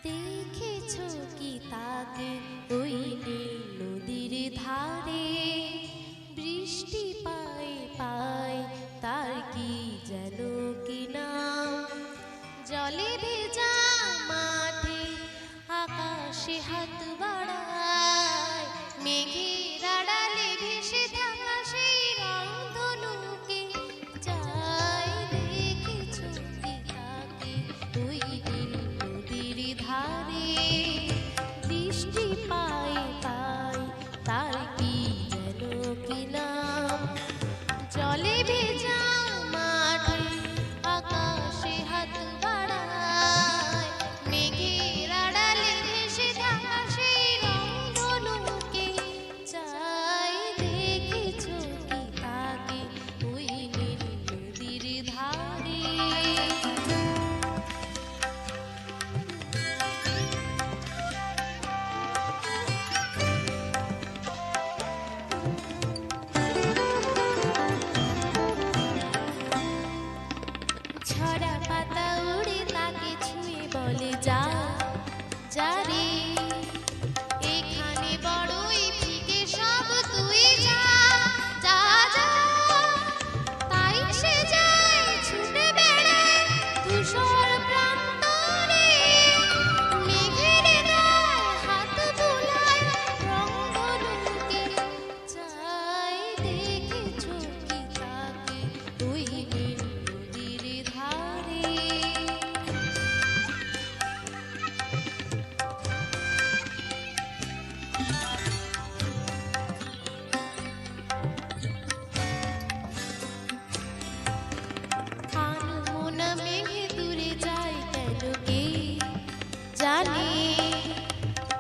দেখেছো কি তাকে ওই নীল নদীর ধারে, বৃষ্টি পায় পায় তার কি যেন কি নাম। জলে ভেজা মাঠে আকাশে হাত বাড়ায়, মেঘের আড়ালে ভেসে থাকা সেই রংধনুকে চাই। দেখেছো কি তাকে ওই নীল নদীর ধারে, বৃষ্টি পায় পায় তার কি যেন কি নাম। জলে ভেজা মাঠে আকাশে হাত বাড়ায়, মেঘের আড়ালে ভেসে থাকা সেই রংধনুকে চাই। দেখেছো কি তাকে ওই নীল নদীর ধারে। ঝরা পাতা উড়ে তাকে ছুঁয়ে বলে যা যা রে, এখানে বড়ই ফিকে সব তুই যা যা যা। তাই সে যায় ছুটে বেড়ায় ধূসর প্রান্তরে, মেঘের গায়ে হাত বুলায় রংধনুকে চাই। দেখেছো কি তাকে ওই নীল নদীর ধারে। আনমনা মেঘে দূরে যায় কেন কে জানে,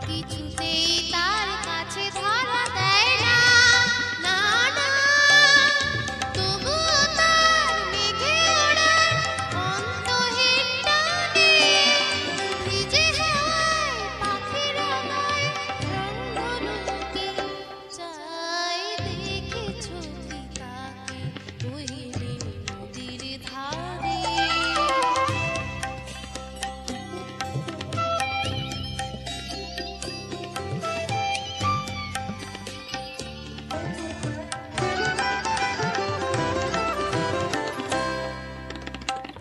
কিছুতেই তার কাছে ধরা দেয় না না না। তবুও তার মেঘে ওড়ার অন্তহীন টানে, ভিজে হাওয়ায় পাখিরা গায় রংধনুকে চাই। দেখেছো কি তাকে ওই নীল নদীর ধারে।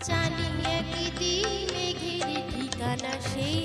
জানি একদিন মেঘের ঠিকানা সেই